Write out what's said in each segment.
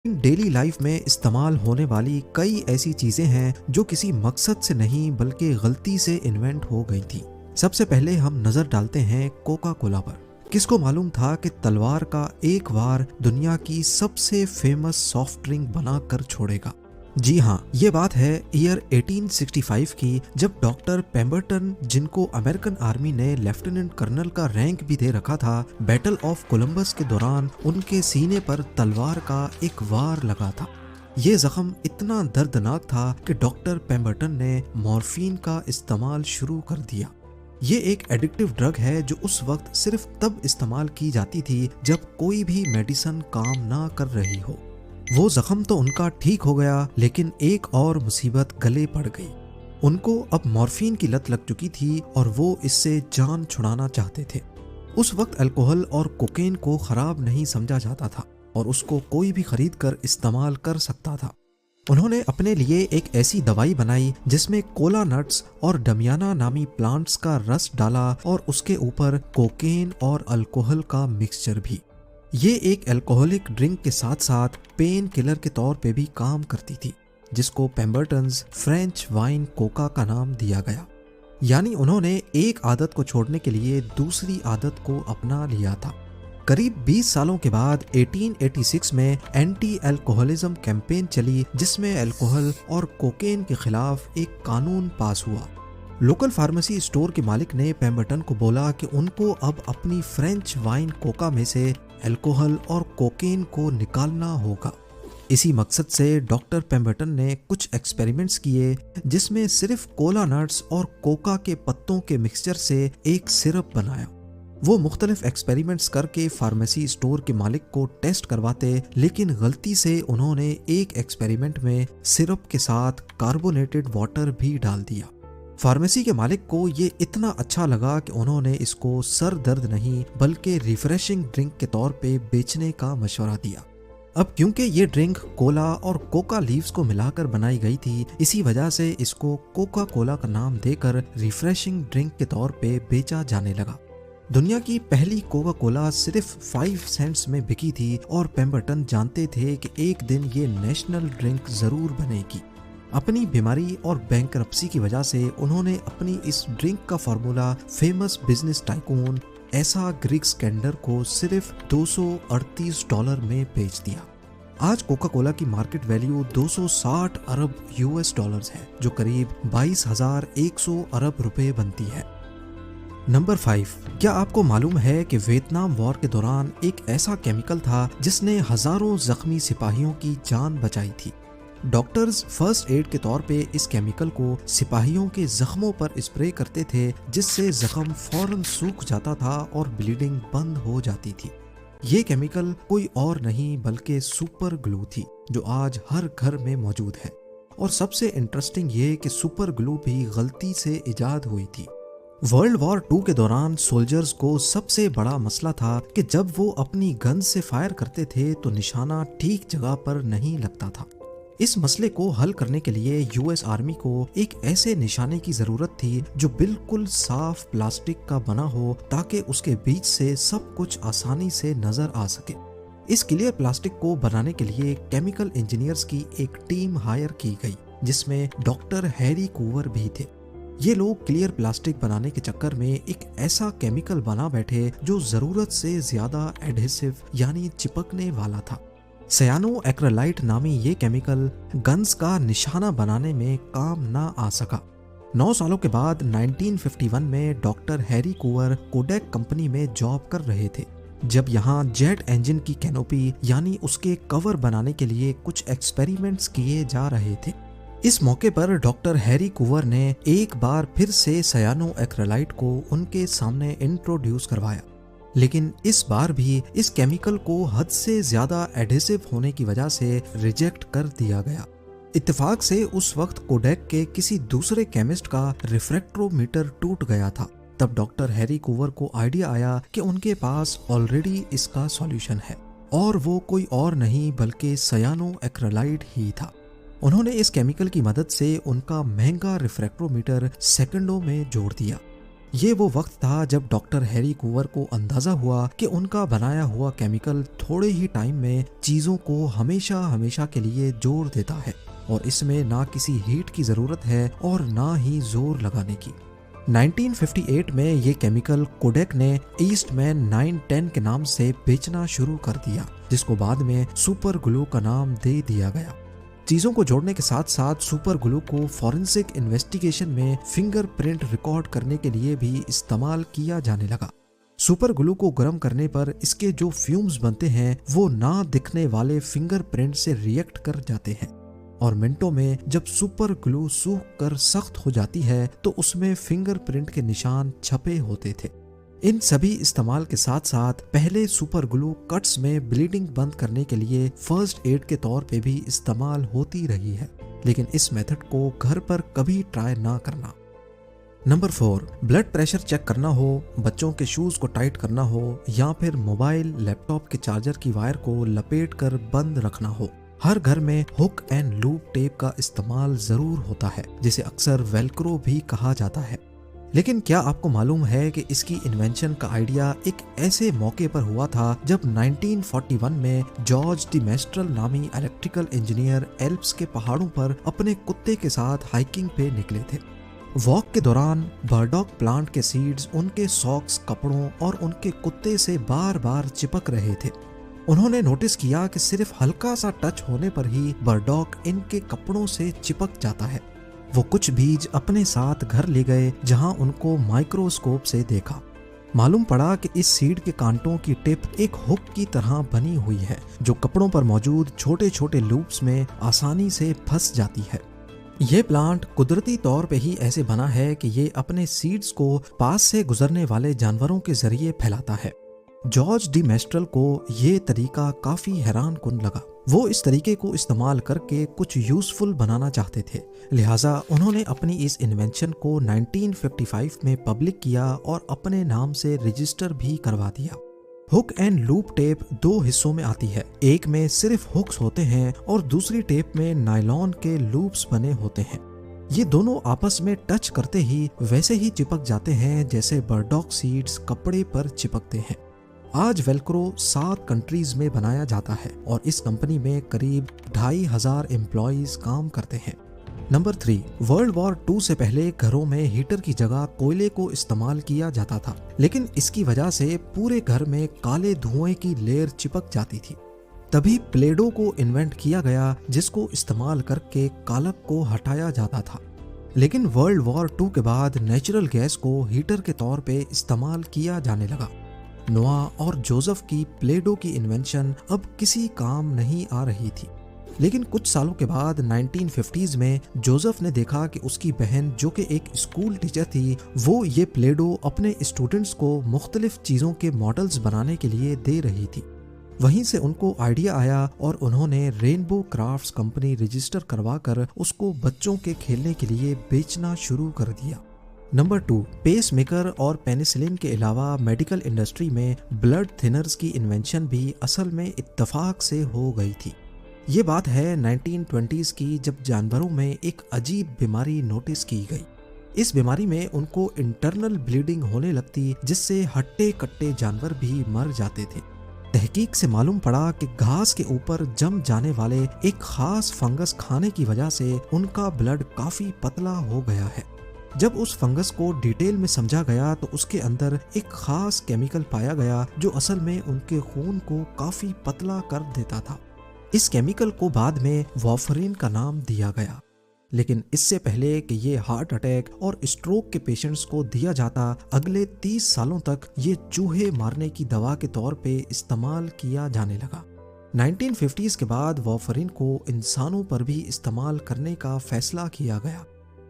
Daily life में इस्तेमाल होने वाली कई ऐसी चीजें हैं जो किसी मकसद से नहीं बल्कि गलती से इन्वेंट हो गई थी। सबसे पहले हम नजर डालते हैं कोका कोला पर। किसको मालूम था कि तलवार का एक वार दुनिया की सबसे फेमस सॉफ्ट ड्रिंक बना कर छोड़ेगा। जी हाँ, ये बात है ईयर 1865 की, जब डॉक्टर पेम्बरटन, जिनको अमेरिकन आर्मी ने लेफ्टिनेंट कर्नल का रैंक भी दे रखा था, बैटल ऑफ कोलंबस के दौरान उनके सीने पर तलवार का एक वार लगा था। ये जख्म इतना दर्दनाक था कि डॉक्टर पेम्बरटन ने मॉर्फिन का इस्तेमाल शुरू कर दिया। ये एक एडिक्टिव ड्रग है जो उस वक्त सिर्फ तब इस्तेमाल की जाती थी जब कोई भी मेडिसिन काम ना कर रही हो। वो जख्म तो उनका ठीक हो गया, लेकिन एक और मुसीबत गले पड़ गई। उनको अब मॉर्फिन की लत लग चुकी थी और वो इससे जान छुड़ाना चाहते थे। उस वक्त अल्कोहल और कोकेन को खराब नहीं समझा जाता था और उसको कोई भी खरीद कर इस्तेमाल कर सकता था। उन्होंने अपने लिए एक ऐसी दवाई बनाई जिसमें कोला नट्स और डमियाना नामी प्लांट्स का रस डाला और उसके ऊपर कोकेन और अल्कोहल का मिक्सचर भी। ये एक अल्कोहलिक ड्रिंक के साथ साथ पेन किलर के तौर पे भी काम करती थी, जिसको पेम्बरटन्स फ्रेंच वाइन कोका का नाम दिया गया। यानी उन्होंने एक आदत को छोड़ने के लिए दूसरी आदत को अपना लिया था। करीब 20 सालों के बाद 1886 में एंटी अल्कोहलिज्म कैंपेन चली, जिसमें अल्कोहल और कोकेन के खिलाफ एक कानून पास हुआ। लोकल फार्मेसी स्टोर के मालिक ने पेम्बरटन को बोला कि उनको अब अपनी फ्रेंच वाइन कोका में से अल्कोहल और कोकेन को निकालना होगा। इसी मकसद से डॉक्टर पेम्बरटन ने कुछ एक्सपेरिमेंट्स किए, जिसमें सिर्फ कोला नट्स और कोका के पत्तों के मिक्सचर से एक सिरप बनाया। वो मुख्तलिफ एक्सपेरिमेंट्स करके फार्मेसी स्टोर के मालिक को टेस्ट करवाते, लेकिन गलती से उन्होंने एक एक्सपेरिमेंट में सिरप के साथ कार्बोनेटेड वाटर भी डाल दिया। फार्मेसी के मालिक को ये इतना अच्छा लगा कि उन्होंने इसको सर दर्द नहीं बल्कि रिफ्रेशिंग ड्रिंक के तौर पे बेचने का मशवरा दिया। अब क्योंकि ये ड्रिंक कोला और कोका लीव्स को मिलाकर बनाई गई थी, इसी वजह से इसको कोका कोला का नाम देकर रिफ्रेशिंग ड्रिंक के तौर पे बेचा जाने लगा। दुनिया की पहली कोका कोला सिर्फ 5 सेंट्स में बिकी थी और पेम्बरटन जानते थे कि एक दिन ये नेशनल ड्रिंक जरूर बनेगी। अपनी बीमारी और बैंकरप्सी की वजह से उन्होंने अपनी इस ड्रिंक का फार्मूला फेमस बिजनेस टाइकून एसा ग्रिग्स-कैंडर को सिर्फ $238 में बेच दिया। आज कोका कोला की मार्केट वैल्यू 260 अरब यूएस डॉलर्स है, जो करीब 22,100 अरब रुपए बनती है। नंबर 5, क्या आपको मालूम है कि वियतनाम वॉर के दौरान एक ऐसा केमिकल था जिसने हजारों जख्मी सिपाहियों की जान बचाई थी। डॉक्टर्स फर्स्ट एड के तौर पे इस केमिकल को सिपाहियों के जख्मों पर स्प्रे करते थे, जिससे जख्म फौरन सूख जाता था और ब्लीडिंग बंद हो जाती थी। ये केमिकल कोई और नहीं बल्कि सुपर ग्लू थी, जो आज हर घर में मौजूद है। और सबसे इंटरेस्टिंग ये कि सुपर ग्लू भी गलती से इजाद हुई थी। वर्ल्ड वॉर 2 के दौरान सोल्जर्स को सबसे बड़ा मसला था कि जब वो अपनी गन से फायर करते थे तो निशाना ठीक जगह पर नहीं लगता था। इस मसले को हल करने के लिए यूएस आर्मी को एक ऐसे निशाने की जरूरत थी जो बिल्कुल साफ प्लास्टिक का बना हो, ताकि उसके बीच से सब कुछ आसानी से नजर आ सके। इस क्लियर प्लास्टिक को बनाने के लिए केमिकल इंजीनियर्स की एक टीम हायर की गई, जिसमें डॉक्टर हैरी कूवर भी थे। ये लोग क्लियर प्लास्टिक बनाने के चक्कर में एक ऐसा केमिकल बना बैठे जो जरूरत से ज्यादा एडहेसिव यानी चिपकने वाला था। सयानो एक्रेलाइट नामी ये केमिकल गन्स का निशाना बनाने में काम ना आ सका। 9 सालों के बाद 1951 में डॉक्टर हैरी कूवर कोडेक कंपनी में जॉब कर रहे थे, जब यहाँ जेट इंजन की कैनोपी यानी उसके कवर बनाने के लिए कुछ एक्सपेरिमेंट्स किए जा रहे थे। इस मौके पर डॉक्टर हैरी कूवर ने एक बार फिर से सयानो एक्रेलाइट को उनके सामने इंट्रोड्यूस करवाया, लेकिन इस बार भी इस केमिकल को हद से ज्यादा एडहेसिव होने की वजह से रिजेक्ट कर दिया गया। इत्तेफाक से उस वक्त कोडेक के किसी दूसरे केमिस्ट का रिफ्रैक्ट्रोमीटर टूट गया था। तब डॉक्टर हैरी कूवर को आइडिया आया कि उनके पास ऑलरेडी इसका सॉल्यूशन है, और वो कोई और नहीं बल्कि सयानो एक्रेलाइट ही था। उन्होंने इस केमिकल की मदद से उनका महंगा रिफ्रैक्ट्रोमीटर सेकंडों में जोड़ दिया। ये वो वक्त था जब डॉक्टर हैरी कूवर को अंदाजा हुआ कि उनका बनाया हुआ केमिकल थोड़े ही टाइम में चीजों को हमेशा हमेशा के लिए जोड़ देता है और इसमें ना किसी हीट की जरूरत है और ना ही जोर लगाने की। 1958 में ये केमिकल कोडेक ने ईस्टमैन 910 के नाम से बेचना शुरू कर दिया, जिसको बाद में सुपर ग्लू का नाम दे दिया गया। चीजों को जोड़ने के साथ साथ सुपर ग्लू को फॉरेंसिक इन्वेस्टिगेशन में फिंगरप्रिंट रिकॉर्ड करने के लिए भी इस्तेमाल किया जाने लगा। सुपर ग्लू को गर्म करने पर इसके जो फ्यूम्स बनते हैं वो ना दिखने वाले फिंगरप्रिंट से रिएक्ट कर जाते हैं और मिनटों में जब सुपर ग्लू सूख कर सख्त हो जाती है तो उसमें फिंगरप्रिंट के निशान छपे होते थे। इन सभी इस्तेमाल के साथ साथ पहले सुपर ग्लू कट्स में ब्लीडिंग बंद करने के लिए फर्स्ट एड के तौर पे भी इस्तेमाल होती रही है, लेकिन इस मेथड को घर पर कभी ट्राई ना करना। नंबर 4, ब्लड प्रेशर चेक करना हो, बच्चों के शूज को टाइट करना हो या फिर मोबाइल लैपटॉप के चार्जर की वायर को लपेट कर बंद रखना हो, हर घर में हुक एंड लूप टेप का इस्तेमाल जरूर होता है, जिसे अक्सर वेलक्रो भी कहा जाता है। लेकिन क्या आपको मालूम है कि इसकी इन्वेंशन का आइडिया एक ऐसे मौके पर हुआ था जब 1941 में जॉर्ज डी मेस्ट्रल नामी इलेक्ट्रिकल इंजीनियर एल्प्स के पहाड़ों पर अपने कुत्ते के साथ हाइकिंग पे निकले थे। वॉक के दौरान बर्डॉक प्लांट के सीड्स उनके सॉक्स, कपड़ों और उनके कुत्ते से बार बार चिपक रहे थे। उन्होंने नोटिस किया कि सिर्फ हल्का सा टच होने पर ही बर्डॉक इनके कपड़ों से चिपक जाता है। वो कुछ बीज अपने साथ घर ले गए जहां उनको माइक्रोस्कोप से देखा। मालूम पड़ा कि इस सीड के कांटों की टिप एक हुक की तरह बनी हुई है जो कपड़ों पर मौजूद छोटे छोटे लूप्स में आसानी से फंस जाती है। ये प्लांट कुदरती तौर पे ही ऐसे बना है कि ये अपने सीड्स को पास से गुजरने वाले जानवरों के जरिए फैलाता है। जॉर्ज डी मेस्ट्रल को ये तरीका काफी हैरान कुन लगा। वो इस तरीके को इस्तेमाल करके कुछ यूजफुल बनाना चाहते थे, लिहाजा उन्होंने अपनी इस इन्वेंशन को 1955 में पब्लिक किया और अपने नाम से रजिस्टर भी करवा दिया। हुक एंड लूप टेप दो हिस्सों में आती है, एक में सिर्फ हुक्स होते हैं और दूसरी टेप में नायलॉन के लूप्स बने होते हैं। ये दोनों आपस में टच करते ही वैसे ही चिपक जाते हैं जैसे बर्डॉक सीड्स कपड़े पर चिपकते हैं। आज वेलक्रो 7 कंट्रीज में बनाया जाता है और इस कंपनी में करीब 2500 एम्प्लॉइज काम करते हैं। नंबर 3, वर्ल्ड वॉर 2 से पहले घरों में हीटर की जगह कोयले को इस्तेमाल किया जाता था, लेकिन इसकी वजह से पूरे घर में काले धुएं की लेयर चिपक जाती थी। तभी प्लेडो को इन्वेंट किया गया जिसको इस्तेमाल करके कालक को हटाया जाता था। लेकिन वर्ल्ड वॉर 2 के बाद नेचुरल गैस को हीटर के तौर पे इस्तेमाल किया जाने लगा। नोआ और जोसेफ की प्लेडो की इन्वेंशन अब किसी काम नहीं आ रही थी, लेकिन कुछ सालों के बाद 1950s में जोसेफ ने देखा कि उसकी बहन जो कि एक स्कूल टीचर थी, वो ये प्लेडो अपने स्टूडेंट्स को मुख्तलिफ चीज़ों के मॉडल्स बनाने के लिए दे रही थी। वहीं से उनको आइडिया आया और उन्होंने रेनबो क्राफ्ट्स कंपनी रजिस्टर करवाकर उसको बच्चों के खेलने के लिए बेचना शुरू कर दिया। नंबर 2, पेस मेकर और पेनिसिलिन के अलावा मेडिकल इंडस्ट्री में ब्लड थिनर्स की इन्वेंशन भी असल में इत्तफाक से हो गई थी। ये बात है 1920s की, जब जानवरों में एक अजीब बीमारी नोटिस की गई। इस बीमारी में उनको इंटरनल ब्लीडिंग होने लगती जिससे हट्टे कट्टे जानवर भी मर जाते थे। तहकीक से मालूम पड़ा कि घास के ऊपर जम जाने वाले एक खास फंगस खाने की वजह से उनका ब्लड काफी पतला हो गया है। जब उस फंगस को डिटेल में समझा गया तो उसके अंदर एक खास केमिकल पाया गया जो असल में उनके खून को काफी पतला कर देता था। इस केमिकल को बाद में वाफरिन का नाम दिया गया, लेकिन इससे पहले कि ये हार्ट अटैक और स्ट्रोक के पेशेंट्स को दिया जाता, अगले 30 सालों तक ये चूहे मारने की दवा के तौर पे इस्तेमाल किया जाने लगा। 1950s के बाद वाफरिन को इंसानों पर भी इस्तेमाल करने का फैसला किया गया।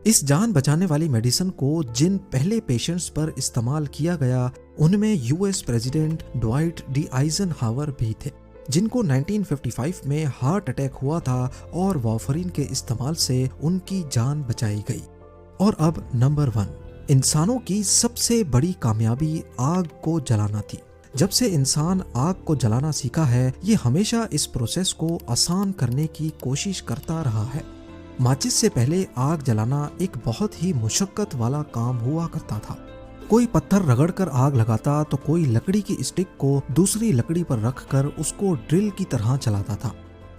इस जान बचाने वाली मेडिसिन को जिन पहले पेशेंट्स पर इस्तेमाल किया गया उनमें US president Dwight D Eisenhower भी थे, जिनको 1955 में हार्ट अटैक हुआ था और वाफरिन के इस्तेमाल से उनकी जान बचाई गई। और अब नंबर 1, इंसानों की सबसे बड़ी कामयाबी आग को जलाना थी। जब से इंसान आग को जलाना सीखा है, ये हमेशा इस प्रोसेस को आसान करने की कोशिश करता रहा है। माचिस से पहले आग जलाना एक बहुत ही मुशक्कत वाला काम हुआ करता था। कोई पत्थर रगड़कर आग लगाता तो कोई लकड़ी की स्टिक को दूसरी लकड़ी पर रखकर उसको ड्रिल की तरह चलाता था।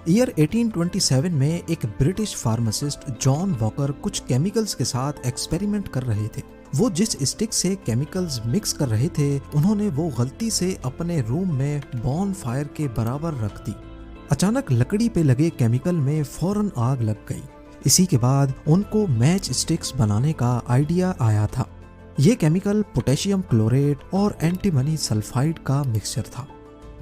ईयर 1827 में एक ब्रिटिश फार्मासिस्ट जॉन वॉकर कुछ केमिकल्स के साथ एक्सपेरिमेंट कर रहे थे। वो जिस स्टिक से केमिकल्स मिक्स कर रहे थे उन्होंने वो गलती से अपने रूम में बॉन फायर के बराबर रख दी। अचानक लकड़ी पे लगे केमिकल में फौरन आग लग गई। इसी के बाद उनको मैच स्टिक्स बनाने का आइडिया आया था। ये केमिकल पोटेशियम क्लोरेट और एंटीमनी सल्फाइड का मिक्सचर था।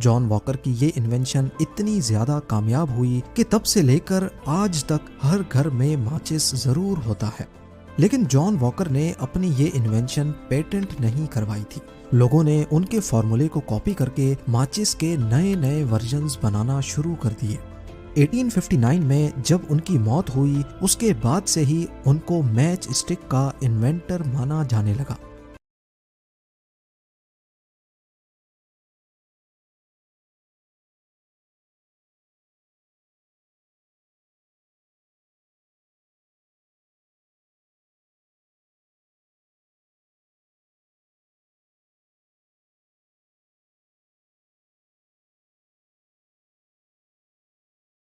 जॉन वॉकर की ये इन्वेंशन इतनी ज्यादा कामयाब हुई कि तब से लेकर आज तक हर घर में माचिस जरूर होता है। लेकिन जॉन वॉकर ने अपनी ये इन्वेंशन पेटेंट नहीं करवाई थी। लोगों ने उनके फॉर्मूले को कॉपी करके माचिस के नए नए वर्जन्स बनाना शुरू कर दिए। 1859 में जब उनकी मौत हुई उसके बाद से ही उनको मैच स्टिक का इन्वेंटर माना जाने लगा।